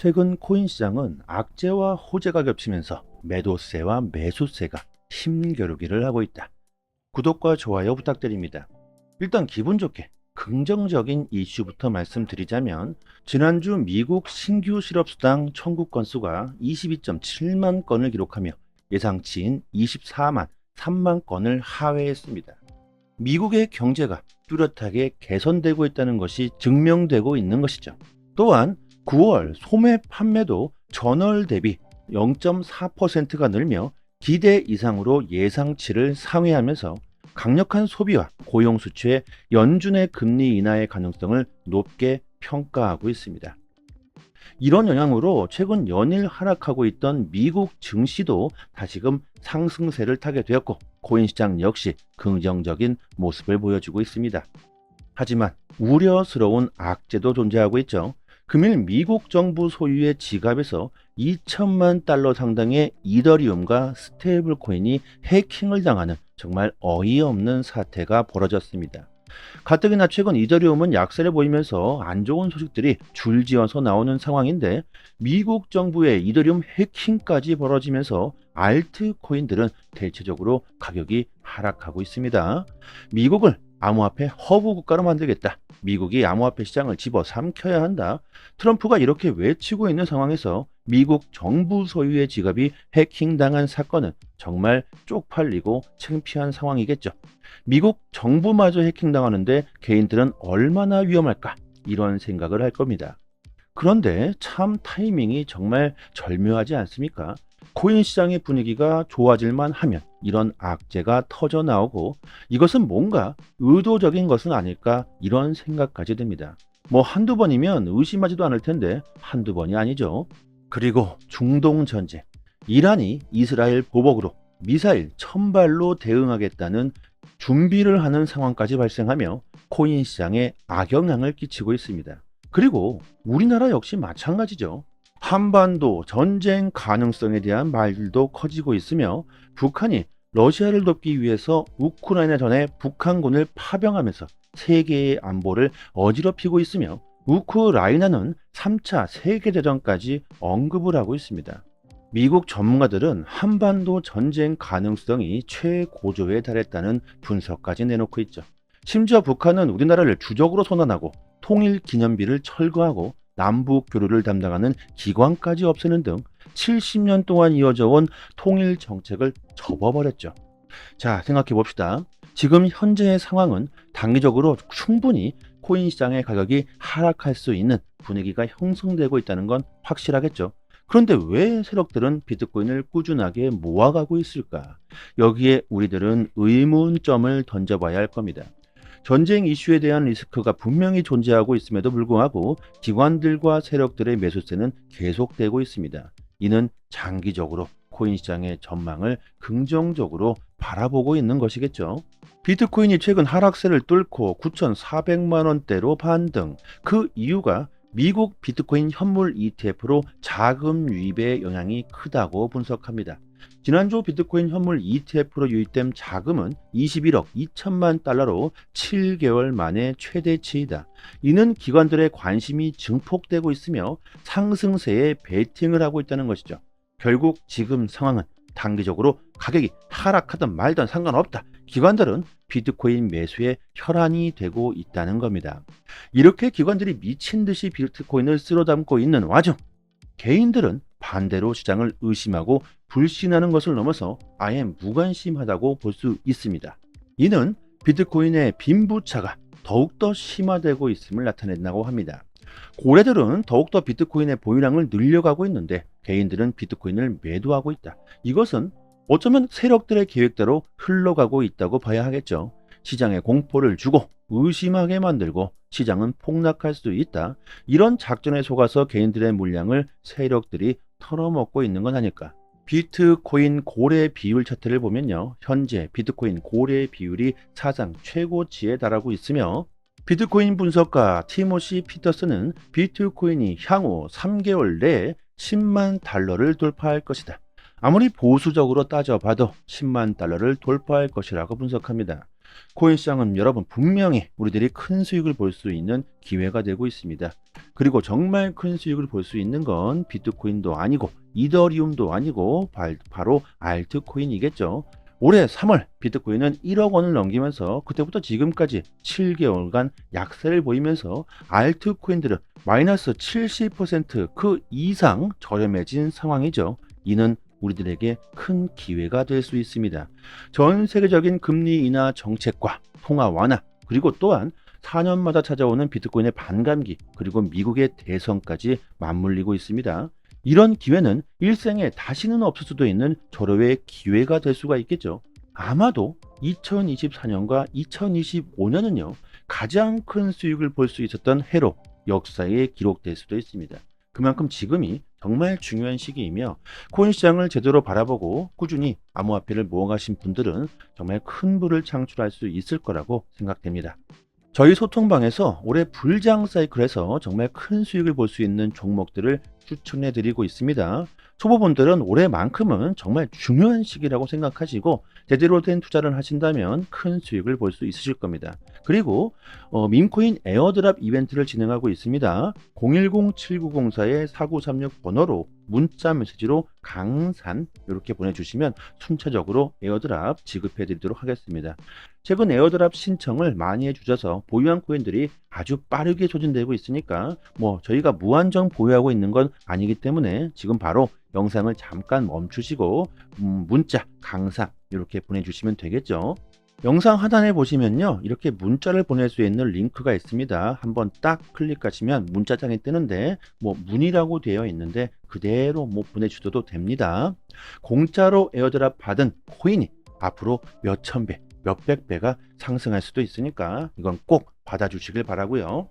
최근 코인 시장은 악재와 호재가 겹치면서 매도세와 매수세가 힘겨루기를 하고 있다. 구독과 좋아요 부탁드립니다. 일단 기분 좋게 긍정적인 이슈부터 말씀드리자면 지난주 미국 신규 실업수당 청구 건수가 22.7만 건을 기록하며 예상치인 24만 3만 건을 하회했습니다. 미국의 경제가 뚜렷하게 개선되고 있다는 것이 증명되고 있는 것이죠. 또한 9월 소매 판매도 전월 대비 0.4%가 늘며 기대 이상으로 예상치를 상회하면서 강력한 소비와 고용 수치의 연준의 금리 인하의 가능성을 높게 평가하고 있습니다. 이런 영향으로 최근 연일 하락하고 있던 미국 증시도 다시금 상승세를 타게 되었고 코인 시장 역시 긍정적인 모습을 보여주고 있습니다. 하지만 우려스러운 악재도 존재하고 있죠. 금일 미국 정부 소유의 지갑에서 2천만 달러 상당의 이더리움과 스테이블 코인이 해킹을 당하는 정말 어이없는 사태가 벌어졌습니다. 가뜩이나 최근 이더리움은 약세를 보이면서 안 좋은 소식들이 줄지어서 나오는 상황인데 미국 정부의 이더리움 해킹까지 벌어지면서 알트 코인들은 대체적으로 가격이 하락하고 있습니다. 미국을 암호화폐 허브 국가로 만들겠다. 미국이 암호화폐 시장을 집어삼켜야 한다. 트럼프가 이렇게 외치고 있는 상황에서 미국 정부 소유의 지갑이 해킹당한 사건은 정말 쪽팔리고 창피한 상황이겠죠. 미국 정부마저 해킹당하는데 개인들은 얼마나 위험할까? 이런 생각을 할 겁니다. 그런데 참 타이밍이 정말 절묘하지 않습니까? 코인 시장의 분위기가 좋아질만 하면 이런 악재가 터져 나오고 이것은 뭔가 의도적인 것은 아닐까 이런 생각까지 듭니다. 뭐 한두 번이면 의심하지도 않을 텐데 한두 번이 아니죠. 그리고 중동 전쟁, 이란이 이스라엘 보복으로 미사일 1000발로 대응하겠다는 준비를 하는 상황까지 발생하며 코인 시장에 악영향을 끼치고 있습니다. 그리고 우리나라 역시 마찬가지죠. 한반도 전쟁 가능성에 대한 말들도 커지고 있으며 북한이 러시아를 돕기 위해서 우크라이나 전에 북한군을 파병하면서 세계의 안보를 어지럽히고 있으며 우크라이나는 3차 세계대전까지 언급을 하고 있습니다. 미국 전문가들은 한반도 전쟁 가능성이 최고조에 달했다는 분석까지 내놓고 있죠. 심지어 북한은 우리나라를 주적으로 선언하고 통일기념비를 철거하고 남북 교류를 담당하는 기관까지 없애는 등 70년 동안 이어져 온 통일 정책을 접어버렸죠. 자, 생각해 봅시다. 지금 현재의 상황은 단기적으로 충분히 코인 시장의 가격이 하락할 수 있는 분위기가 형성되고 있다는 건 확실하겠죠. 그런데 왜 세력들은 비트코인을 꾸준하게 모아가고 있을까? 여기에 우리들은 의문점을 던져봐야 할 겁니다. 전쟁 이슈에 대한 리스크가 분명히 존재하고 있음에도 불구하고 기관들과 세력들의 매수세는 계속되고 있습니다. 이는 장기적으로 코인 시장의 전망을 긍정적으로 바라보고 있는 것이겠죠. 비트코인이 최근 하락세를 뚫고 9,400만 원대로 반등. 그 이유가 미국 비트코인 현물 ETF로 자금 유입의 영향이 크다고 분석합니다. 지난주 비트코인 현물 ETF로 유입된 자금은 21억 2천만 달러로 7개월 만에 최대치이다. 이는 기관들의 관심이 증폭되고 있으며 상승세에 베팅을 하고 있다는 것이죠. 결국 지금 상황은 단기적으로 가격이 하락하든 말든 상관없다. 기관들은 비트코인 매수에 혈안이 되고 있다는 겁니다. 이렇게 기관들이 미친 듯이 비트코인을 쓸어담고 있는 와중 개인들은 반대로 시장을 의심하고 불신하는 것을 넘어서 아예 무관심하다고 볼 수 있습니다. 이는 비트코인의 빈부차가 더욱더 심화되고 있음을 나타낸다고 합니다. 고래들은 더욱더 비트코인의 보유량을 늘려가고 있는데 개인들은 비트코인을 매도하고 있다. 이것은 어쩌면 세력들의 계획대로 흘러가고 있다고 봐야 하겠죠. 시장에 공포를 주고 의심하게 만들고 시장은 폭락할 수 있다. 이런 작전에 속아서 개인들의 물량을 세력들이 털어먹고 있는 건 아닐까. 비트코인 고래 비율 차트를 보면요. 현재 비트코인 고래 비율이 사상 최고치에 달하고 있으며 비트코인 분석가 티모시 피터슨은 비트코인이 향후 3개월 내에 10만 달러를 돌파할 것이다. 아무리 보수적으로 따져봐도 10만 달러를 돌파할 것이라고 분석합니다. 코인 시장은 여러분 분명히 우리들이 큰 수익을 볼 수 있는 기회가 되고 있습니다. 그리고 정말 큰 수익을 볼 수 있는 건 비트코인도 아니고 이더리움도 아니고 바로 알트코인이겠죠. 올해 3월 비트코인은 1억 원을 넘기면서 그때부터 지금까지 7개월간 약세를 보이면서 알트코인들은 마이너스 70%그 이상 저렴해진 상황이죠. 이는 우리들에게 큰 기회가 될 수 있습니다. 전 세계적인 금리 인하 정책과 통화 완화, 그리고 또한 4년마다 찾아오는 비트코인의 반감기, 그리고 미국의 대선까지 맞물리고 있습니다. 이런 기회는 일생에 다시는 없을 수도 있는 절호의 기회가 될 수가 있겠죠. 아마도 2024년과 2025년은요, 가장 큰 수익을 볼 수 있었던 해로 역사에 기록될 수도 있습니다. 그만큼 지금이 정말 중요한 시기이며 코인 시장을 제대로 바라보고 꾸준히 암호화폐를 모아가신 분들은 정말 큰 부를 창출할 수 있을 거라고 생각됩니다. 저희 소통방에서 올해 불장 사이클에서 정말 큰 수익을 볼 수 있는 종목들을 추천해 드리고 있습니다. 초보분들은 올해만큼은 정말 중요한 시기라고 생각하시고 제대로 된 투자를 하신다면 큰 수익을 볼 수 있으실 겁니다. 그리고 민코인 에어드랍 이벤트를 진행하고 있습니다. 010-7904-4936 번호로 문자 메시지로 강산 이렇게 보내주시면 순차적으로 에어드랍 지급해 드리도록 하겠습니다. 최근 에어드랍 신청을 많이 해주셔서 보유한 코인들이 아주 빠르게 소진되고 있으니까 저희가 무한정 보유하고 있는 건 아니기 때문에 지금 바로 영상을 잠깐 멈추시고 문자 강산 이렇게 보내주시면 되겠죠. 영상 하단에 보시면요, 이렇게 문자를 보낼 수 있는 링크가 있습니다. 한번 딱 클릭하시면 문자창이 뜨는데 문의라고 되어 있는데 그대로 보내주셔도 됩니다. 공짜로 에어드랍 받은 코인이 앞으로 몇천 배, 몇백 배가 상승할 수도 있으니까 이건 꼭 받아주시길 바라고요.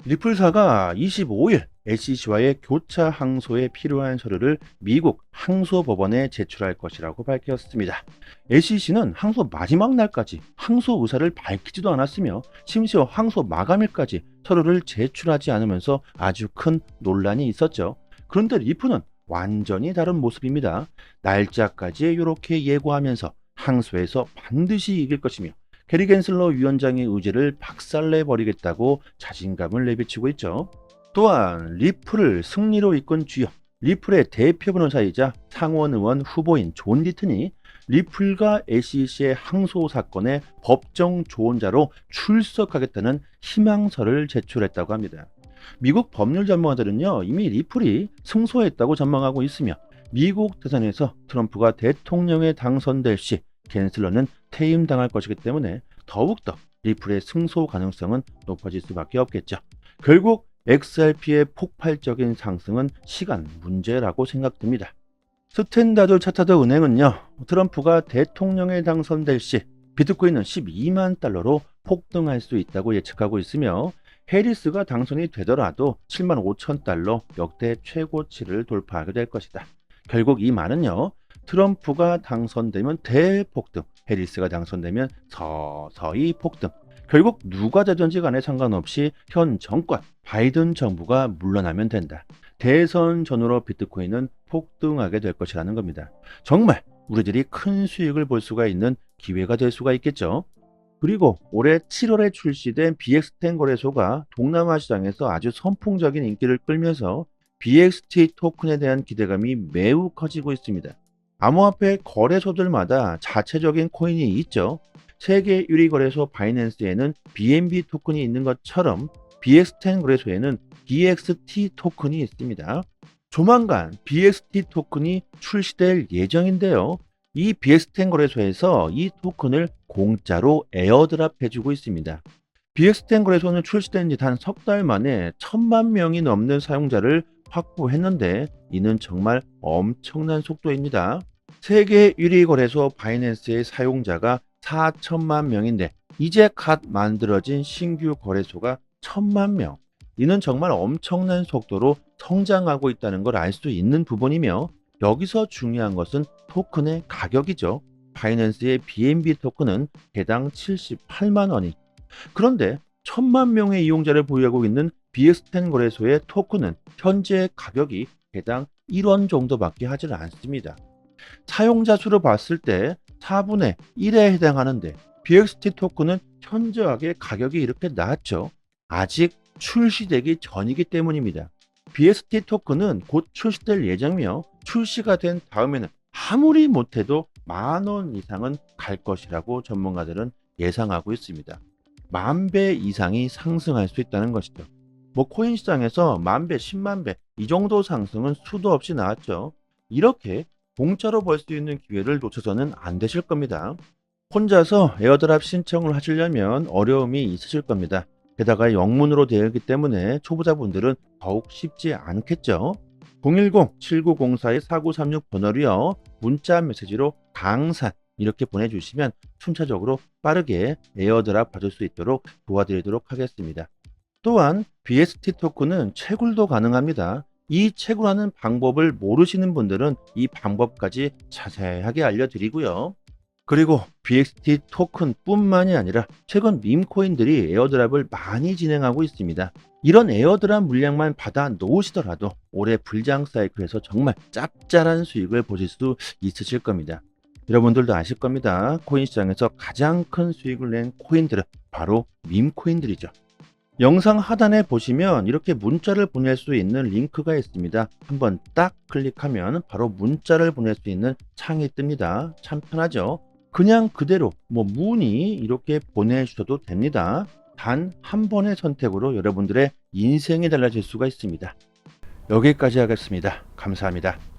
리플사가 25일 SEC와의 교차 항소에 필요한 서류를 미국 항소법원에 제출할 것이라고 밝혔습니다. SEC는 항소 마지막 날까지 항소 의사를 밝히지도 않았으며 심지어 항소 마감일까지 서류를 제출하지 않으면서 아주 큰 논란이 있었죠. 그런데 리플은 완전히 다른 모습입니다. 날짜까지 이렇게 예고하면서 항소에서 반드시 이길 것이며 게리 겐슬러 위원장의 의지를 박살내버리겠다고 자신감을 내비치고 있죠. 또한 리플을 승리로 이끈 주역, 리플의 대표 변호사이자 상원 의원 후보인 존 리튼이 리플과 SEC의 항소 사건의 법정 조언자로 출석하겠다는 희망서를 제출했다고 합니다. 미국 법률 전문가들은요, 이미 리플이 승소했다고 전망하고 있으며 미국 대선에서 트럼프가 대통령에 당선될 시 겐슬러는 퇴임당할 것이기 때문에 더욱더 리플의 승소 가능성은 높아질 수밖에 없겠죠. 결국 XRP의 폭발적인 상승은 시간 문제라고 생각됩니다. 스탠다드 차타드 은행은요, 트럼프가 대통령에 당선될 시 비트코인은 12만 달러로 폭등할 수 있다고 예측하고 있으며 해리스가 당선이 되더라도 7만 5천 달러 역대 최고치를 돌파하게 될 것이다. 결국 이 말은요, 트럼프가 당선되면 대폭등, 해리스가 당선되면 서서히 폭등. 결국 누가 되든지 간에 상관없이 현 정권, 바이든 정부가 물러나면 된다. 대선 전후로 비트코인은 폭등하게 될 것이라는 겁니다. 정말 우리들이 큰 수익을 볼 수가 있는 기회가 될 수가 있겠죠. 그리고 올해 7월에 출시된 BX10 거래소가 동남아 시장에서 아주 선풍적인 인기를 끌면서 BXT 토큰에 대한 기대감이 매우 커지고 있습니다. 암호화폐 거래소들마다 자체적인 코인이 있죠. 세계 1위 거래소 바이낸스에는 BNB 토큰이 있는 것처럼 BX10 거래소에는 BXT 토큰이 있습니다. 조만간 BXT 토큰이 출시될 예정인데요. 이 BX10 거래소에서 이 토큰을 공짜로 에어드랍 해주고 있습니다. BX10 거래소는 출시된 지 단 석 달 만에 1,000만 명이 넘는 사용자를 확보했는데 이는 정말 엄청난 속도입니다. 세계 1위 거래소 바이낸스의 사용자가 4천만 명인데 이제 갓 만들어진 신규 거래소가 1,000만 명. 이는 정말 엄청난 속도로 성장하고 있다는 걸 알 수 있는 부분이며 여기서 중요한 것은 토큰의 가격이죠. 바이낸스의 BNB 토큰은 개당 78만 원이. 그런데 1,000만 명의 이용자를 보유하고 있는 BX10 거래소의 토큰은 현재 가격이 개당 1원 정도밖에 하질 않습니다. 사용자 수로 봤을 때 4분의 1에 해당하는데 BXT 토큰은 현저하게 가격이 이렇게 낮죠. 아직 출시되기 전이기 때문입니다. BXT 토큰은 곧 출시될 예정이며 출시가 된 다음에는 아무리 못해도 10,000원 이상은 갈 것이라고 전문가들은 예상하고 있습니다. 10,000배 이상이 상승할 수 있다는 것이죠. 코인 시장에서 10,000배, 100,000배 이 정도 상승은 수도 없이 나왔죠. 이렇게 공짜로 벌 수 있는 기회를 놓쳐서는 안 되실 겁니다. 혼자서 에어드랍 신청을 하시려면 어려움이 있으실 겁니다. 게다가 영문으로 되어 있기 때문에 초보자분들은 더욱 쉽지 않겠죠. 010-7904-4936 번호로요. 문자 메시지로 강산 이렇게 보내주시면 순차적으로 빠르게 에어드랍 받을 수 있도록 도와드리도록 하겠습니다. 또한 BST 토큰은 채굴도 가능합니다. 이 채굴하는 방법을 모르시는 분들은 이 방법까지 자세하게 알려드리고요. 그리고 BXT 토큰 뿐만이 아니라 최근 밈코인들이 에어드랍을 많이 진행하고 있습니다. 이런 에어드랍 물량만 받아 놓으시더라도 올해 불장 사이클에서 정말 짭짤한 수익을 보실 수 있으실 겁니다. 여러분들도 아실 겁니다. 코인 시장에서 가장 큰 수익을 낸 코인들은 바로 밈코인들이죠. 영상 하단에 보시면 이렇게 문자를 보낼 수 있는 링크가 있습니다. 한번 딱 클릭하면 바로 문자를 보낼 수 있는 창이 뜹니다. 참 편하죠. 그냥 그대로 문의 이렇게 보내주셔도 됩니다. 단 한 번의 선택으로 여러분들의 인생이 달라질 수가 있습니다. 여기까지 하겠습니다. 감사합니다.